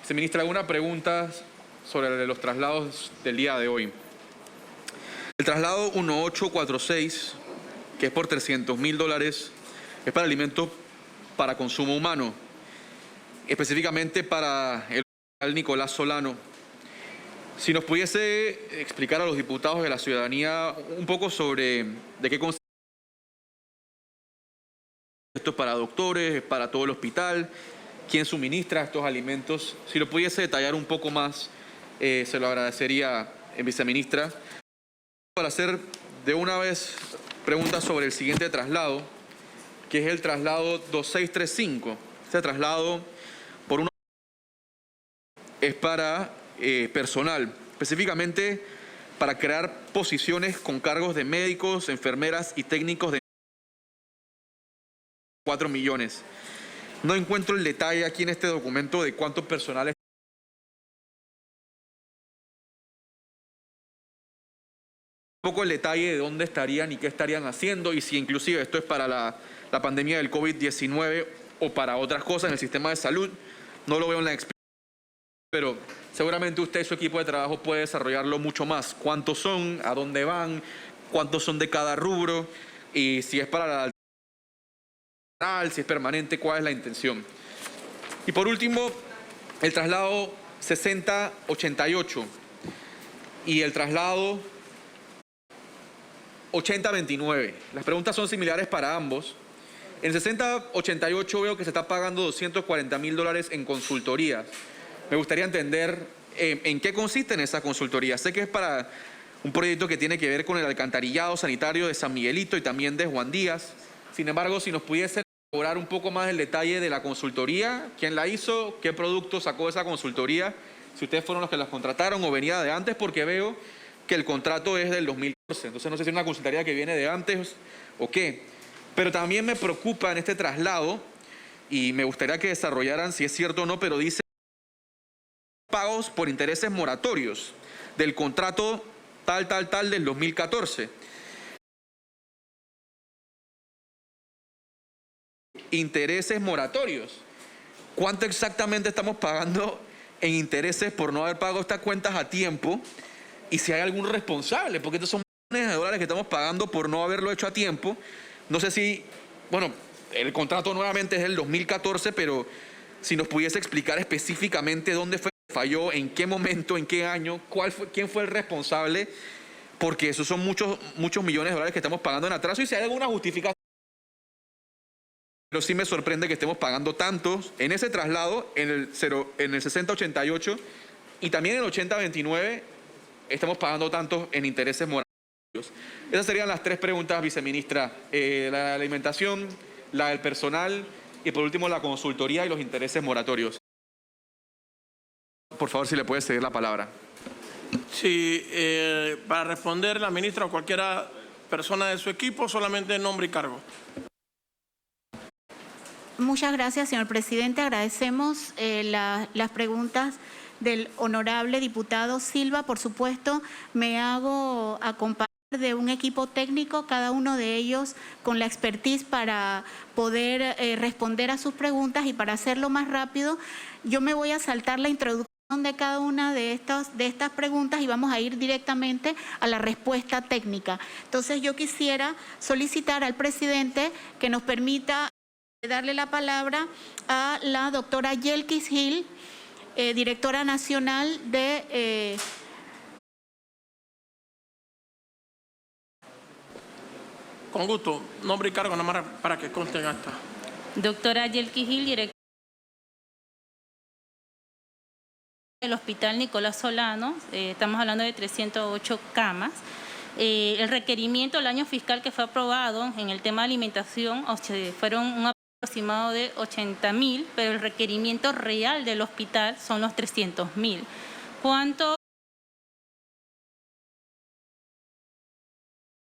Viceministra, alguna pregunta sobre los traslados del día de hoy. El traslado 1846, que es por $300.000, es para alimentos para consumo humano, específicamente para el hospital Nicolás Solano. Si nos pudiese explicar a los diputados de la ciudadanía un poco sobre de qué consiste esto. ¿Es para doctores, es para todo el hospital? ¿Quién suministra estos alimentos? Si lo pudiese detallar un poco más, se lo agradecería, viceministra. Para hacer de una vez preguntas sobre el siguiente traslado, que es el traslado 2635. Este traslado por una es para personal, específicamente para crear posiciones con cargos de médicos, enfermeras y técnicos de 4 millones. No encuentro el detalle aquí en este documento de cuánto personal es. Un poco el detalle de dónde estarían y qué estarían haciendo, y si inclusive esto es para la pandemia del COVID-19 o para otras cosas en el sistema de salud. No lo veo en la explicación, pero seguramente usted y su equipo de trabajo puede desarrollarlo mucho más. ¿Cuántos son? ¿A dónde van? ¿Cuántos son de cada rubro? Y si es para la si es permanente, ¿cuál es la intención? Y por último, el traslado 6088 y el traslado 8029. Las preguntas son similares para ambos. En 6088 veo que se está pagando $240.000 en consultorías. Me gustaría entender en qué consisten esas consultorías. Sé que es para un proyecto que tiene que ver con el alcantarillado sanitario de San Miguelito y también de Juan Díaz. Sin embargo, si nos pudiese elaborar un poco más el detalle de la consultoría, quién la hizo, qué producto sacó esa consultoría, si ustedes fueron los que las contrataron o venía de antes, porque veo que el contrato es del 2014. Entonces no sé si es una consultoría que viene de antes o qué. Pero también me preocupa en este traslado, y me gustaría que desarrollaran si es cierto o no, pero dice pagos por intereses moratorios del contrato tal del 2014. Intereses moratorios. ¿Cuánto exactamente estamos pagando en intereses por no haber pagado estas cuentas a tiempo? Y si hay algún responsable, porque estos son millones de dólares que estamos pagando por no haberlo hecho a tiempo. No sé si, bueno, el contrato nuevamente es del 2014, pero si nos pudiese explicar específicamente dónde falló, en qué momento, en qué año, quién fue el responsable, porque esos son muchos millones de dólares que estamos pagando en atraso, y si hay alguna justificación. Pero sí me sorprende que estemos pagando tantos en ese traslado, en el 6088 y también en el 8029, estamos pagando tantos en intereses moratorios. Esas serían las tres preguntas, viceministra. La alimentación, la del personal y por último la consultoría y los intereses moratorios. Por favor, si le puede ceder la palabra. Sí, para responder la ministra o cualquiera persona de su equipo, solamente nombre y cargo. Muchas gracias, señor presidente. Agradecemos las preguntas del honorable diputado Silva. Por supuesto, me hago acompañar de un equipo técnico, cada uno de ellos con la expertise para poder responder a sus preguntas, y para hacerlo más rápido, yo me voy a saltar la introducción de cada una de estas preguntas y vamos a ir directamente a la respuesta técnica. Entonces, yo quisiera solicitar al presidente que nos permita darle la palabra a la doctora Yelkis Hill, directora nacional de... Con gusto, nombre y cargo, nada más para que conste en acta. Doctora Yelkis Hill, directora del Hospital Nicolás Solano. Estamos hablando de 308 camas. El requerimiento del año fiscal que fue aprobado en el tema de alimentación fueron un aproximado de 80.000, pero el requerimiento real del hospital son los 300.000. ¿Cuánto?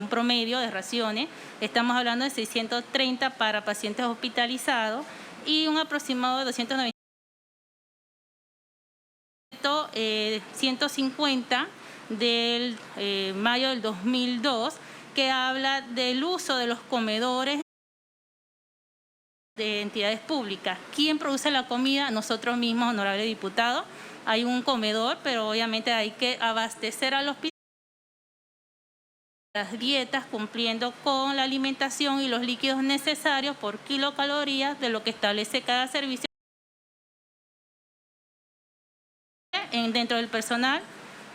Un promedio de raciones, estamos hablando de 630 para pacientes hospitalizados y un aproximado de 290, 150 del mayo del 2002, que habla del uso de los comedores de entidades públicas. ¿Quién produce la comida? Nosotros mismos, honorable diputado. Hay un comedor, pero obviamente hay que abastecer al hospital las dietas cumpliendo con la alimentación y los líquidos necesarios por kilocalorías de lo que establece cada servicio. Dentro del personal,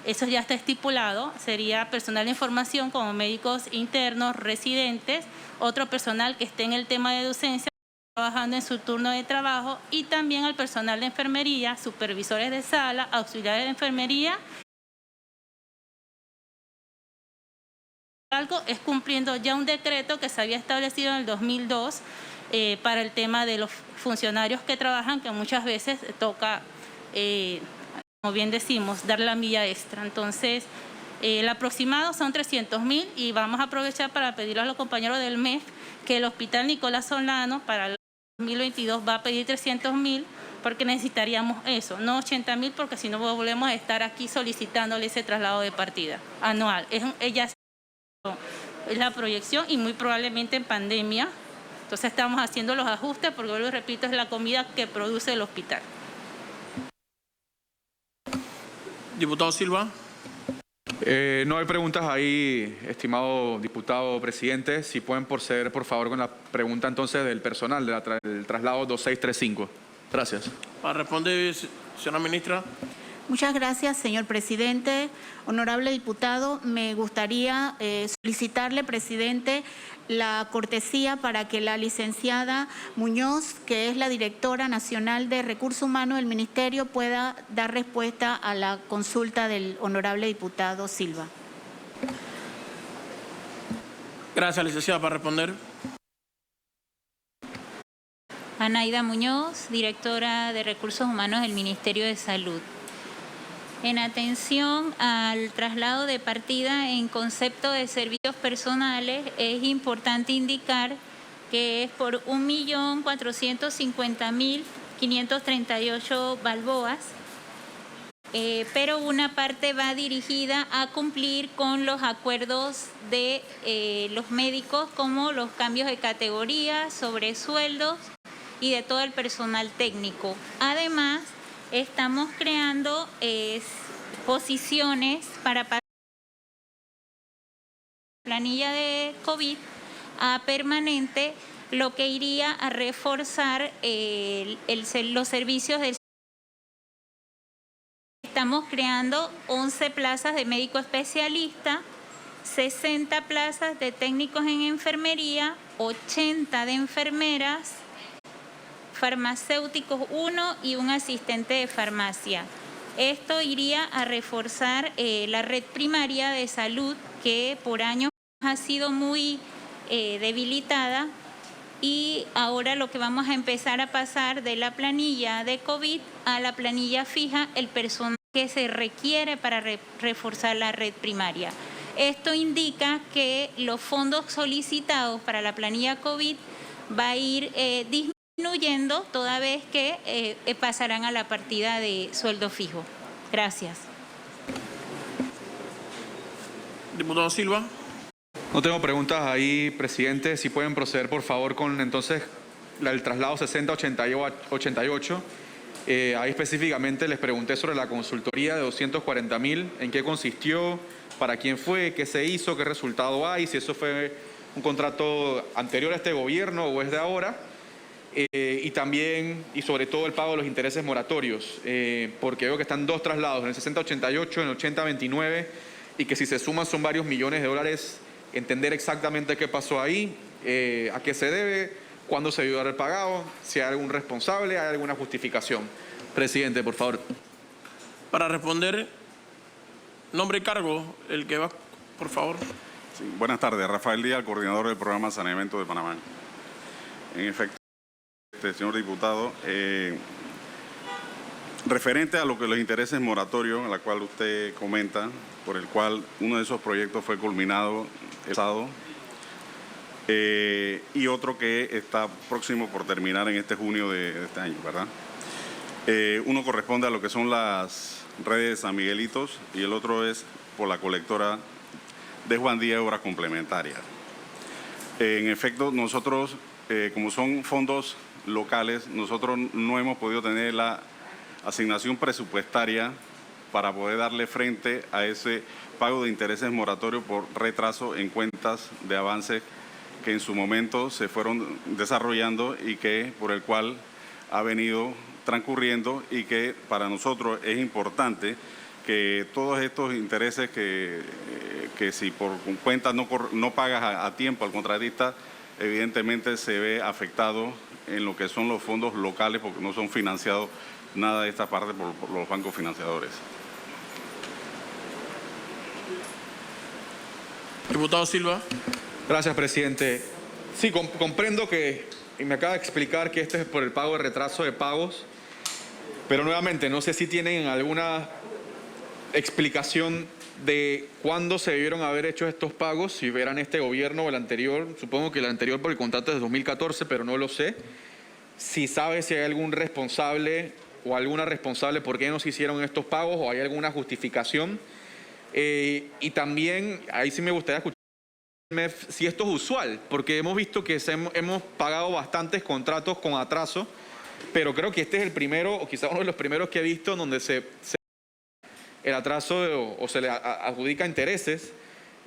eso ya está estipulado, sería personal de información como médicos internos, residentes, otro personal que esté en el tema de docencia, trabajando en su turno de trabajo, y también al personal de enfermería, supervisores de sala, auxiliares de enfermería. Algo es cumpliendo ya un decreto que se había establecido en el 2002 para el tema de los funcionarios que trabajan, que muchas veces toca, como bien decimos, dar la milla extra. Entonces, el aproximado son 300.000 y vamos a aprovechar para pedirle a los compañeros del MEF que el Hospital Nicolás Solano para el 2022 va a pedir 300.000 porque necesitaríamos eso, no 80.000, porque si no volvemos a estar aquí solicitándole ese traslado de partida anual. Es la proyección y muy probablemente en pandemia. Entonces estamos haciendo los ajustes porque, vuelvo y repito, es la comida que produce el hospital. Diputado Silva. No hay preguntas ahí, estimado diputado presidente. Si pueden proceder, por favor, con la pregunta entonces del personal del traslado 2635. Gracias. Para responder, señora ministra. Muchas gracias, señor presidente. Honorable diputado, me gustaría solicitarle, presidente, la cortesía para que la licenciada Muñoz, que es la directora nacional de Recursos Humanos del Ministerio, pueda dar respuesta a la consulta del honorable diputado Silva. Gracias, licenciada. Para responder. Anaida Muñoz, directora de Recursos Humanos del Ministerio de Salud. En atención al traslado de partida en concepto de servicios personales, es importante indicar que es por 1.450.538 balboas, pero una parte va dirigida a cumplir con los acuerdos de los médicos, como los cambios de categoría, sobresueldos y de todo el personal técnico. Además, estamos creando posiciones para pasar la planilla de COVID a permanente, lo que iría a reforzar los servicios del. Estamos creando 11 plazas de médico especialista, 60 plazas de técnicos en enfermería, 80 de enfermeras, farmacéuticos 1 y un asistente de farmacia. Esto iría a reforzar la red primaria de salud, que por años ha sido muy debilitada, y ahora lo que vamos a empezar a pasar de la planilla de COVID a la planilla fija, el personal que se requiere para reforzar la red primaria. Esto indica que los fondos solicitados para la planilla COVID va a ir disminuyendo toda vez que pasarán a la partida de sueldo fijo. Gracias. Diputado Silva. No tengo preguntas ahí, presidente. Si pueden proceder, por favor, con entonces el traslado 6088. Ahí específicamente les pregunté sobre la consultoría de 240.000, en qué consistió, para quién fue, qué se hizo, qué resultado hay, si eso fue un contrato anterior a este gobierno o es de ahora. Y también, y sobre todo, el pago de los intereses moratorios, porque veo que están dos traslados, en el 6088, en el 8029, y que si se suman son varios millones de dólares. Entender exactamente qué pasó ahí, a qué se debe, cuándo se debió haber pagado, si hay algún responsable, hay alguna justificación. Presidente, por favor. Para responder, nombre y cargo, el que va, por favor. Sí, buenas tardes, Rafael Díaz, coordinador del programa Saneamiento de Panamá. En efecto, señor diputado, referente a lo que los intereses moratorios, a la cual usted comenta, por el cual uno de esos proyectos fue culminado el pasado, y otro que está próximo por terminar en este junio de este año, ¿verdad? Uno corresponde a lo que son las redes de San Miguelitos y el otro es por la colectora de Juan Díaz, obras complementarias. En efecto, nosotros, como son fondos locales, nosotros no hemos podido tener la asignación presupuestaria para poder darle frente a ese pago de intereses moratorios por retraso en cuentas de avances que en su momento se fueron desarrollando y que por el cual ha venido transcurriendo, y que para nosotros es importante que todos estos intereses que si por cuenta no pagas a tiempo al contratista, evidentemente se ve afectado en lo que son los fondos locales, porque no son financiados nada de esta parte por los bancos financiadores. Diputado Silva. Gracias, presidente. Sí, comprendo que, y me acaba de explicar que este es por el pago de retraso de pagos, pero nuevamente no sé si tienen alguna explicación de cuándo se debieron haber hecho estos pagos, si eran este gobierno o el anterior. Supongo que el anterior por el contrato es de 2014, pero no lo sé. Si sabe si hay algún responsable o alguna responsable por qué no se hicieron estos pagos, o hay alguna justificación. Y también, ahí sí me gustaría escuchar si esto es usual, porque hemos visto que hemos pagado bastantes contratos con atraso, pero creo que este es el primero, o quizás uno de los primeros que he visto, donde el atraso o se le adjudica intereses,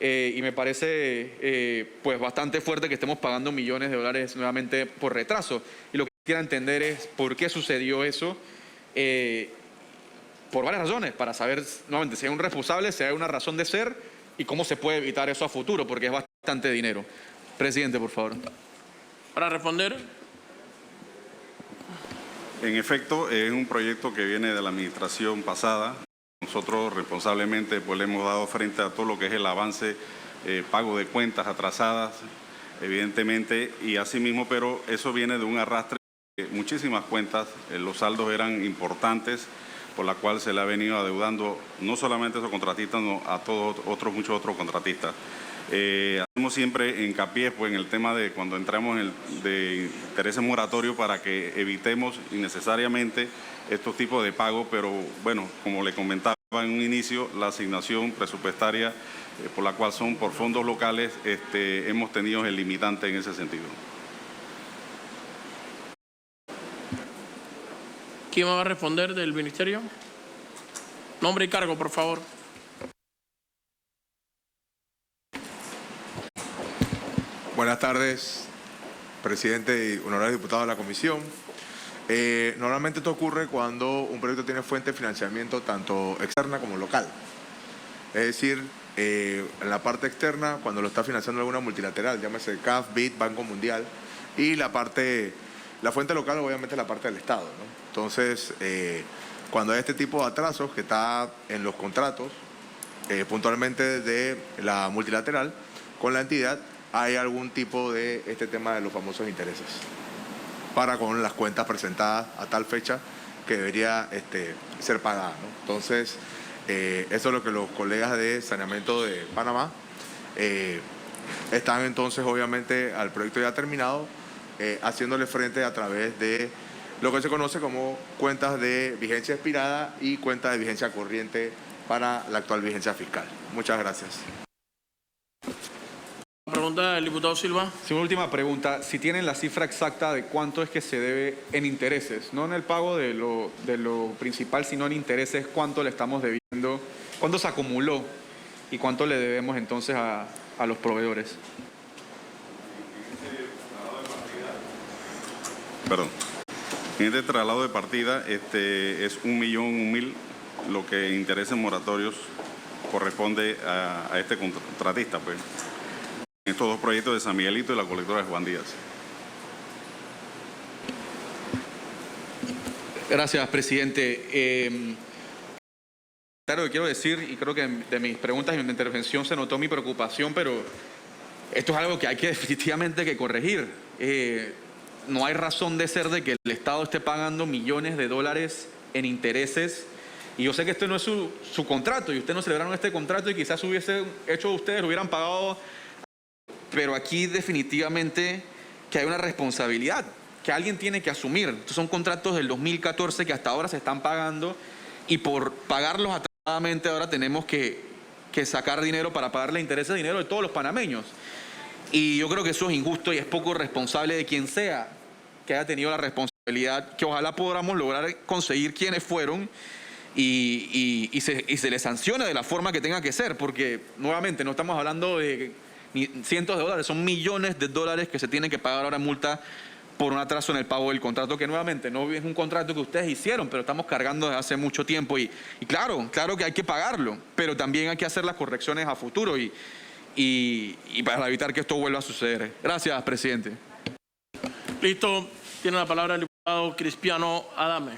y me parece pues bastante fuerte que estemos pagando millones de dólares nuevamente por retraso. Y lo que quiero entender es por qué sucedió eso, por varias razones, para saber nuevamente si hay un responsable, si hay una razón de ser y cómo se puede evitar eso a futuro, porque es bastante dinero. Presidente, por favor. Para responder. En efecto, es un proyecto que viene de la administración pasada. Nosotros responsablemente pues, le hemos dado frente a todo lo que es el avance, pago de cuentas atrasadas, evidentemente, y asimismo, pero eso viene de un arrastre de muchísimas cuentas. Los saldos eran importantes, por la cual se le ha venido adeudando no solamente a esos contratistas, sino a muchos otros contratistas. Hacemos siempre hincapié pues, en el tema de cuando entramos de intereses moratorios para que evitemos innecesariamente estos tipos de pagos, pero bueno, como le comentaba en un inicio, la asignación presupuestaria por la cual son por fondos locales, hemos tenido el limitante en ese sentido. ¿Quién va a responder del ministerio? Nombre y cargo, por favor. Buenas tardes, presidente y honorables diputados de la comisión. Normalmente esto ocurre cuando un proyecto tiene fuente de financiamiento tanto externa como local. Es decir, en la parte externa, cuando lo está financiando alguna multilateral, llámese CAF, BID, Banco Mundial, y la fuente local obviamente es la parte del Estado, ¿no? Entonces, cuando hay este tipo de atrasos que está en los contratos, puntualmente de la multilateral, con la entidad, hay algún tipo de este tema de los famosos intereses para con las cuentas presentadas a tal fecha que debería ser pagada, ¿no? Entonces, eso es lo que los colegas de Saneamiento de Panamá están entonces, obviamente, al proyecto ya terminado, haciéndole frente a través de lo que se conoce como cuentas de vigencia expirada y cuentas de vigencia corriente para la actual vigencia fiscal. Muchas gracias. Pregunta del diputado Silva. Sí, una última pregunta. Si tienen la cifra exacta de cuánto es que se debe en intereses, no en el pago de lo principal, sino en intereses, cuánto le estamos debiendo, cuánto se acumuló y cuánto le debemos entonces a los proveedores. Perdón. En este traslado de partida es 1.001.000 lo que en intereses moratorios corresponde a este contratista, pues. En estos dos proyectos de San Miguelito y la colectora de Juan Díaz. Gracias, presidente. Claro que quiero decir, y creo que de mis preguntas y de mi intervención se notó mi preocupación, pero esto es algo que hay que definitivamente que corregir. No hay razón de ser de que el Estado esté pagando millones de dólares en intereses. Y yo sé que este no es su contrato, y ustedes no celebraron este contrato, y quizás hubiese hecho ustedes, lo hubieran pagado. Pero aquí definitivamente que hay una responsabilidad que alguien tiene que asumir. Estos son contratos del 2014 que hasta ahora se están pagando, y por pagarlos atrasadamente ahora tenemos que sacar dinero para pagarle intereses de dinero de todos los panameños. Y yo creo que eso es injusto y es poco responsable de quien sea que haya tenido la responsabilidad, que ojalá podamos lograr conseguir quiénes fueron y se les sancione de la forma que tenga que ser, porque nuevamente no estamos hablando de cientos de dólares, son millones de dólares que se tienen que pagar ahora en multa por un atraso en el pago del contrato, que nuevamente no es un contrato que ustedes hicieron, pero estamos cargando desde hace mucho tiempo. Y claro que hay que pagarlo, pero también hay que hacer las correcciones a futuro y para evitar que esto vuelva a suceder. Gracias, presidente. Listo. Tiene la palabra el diputado Cristiano Adame.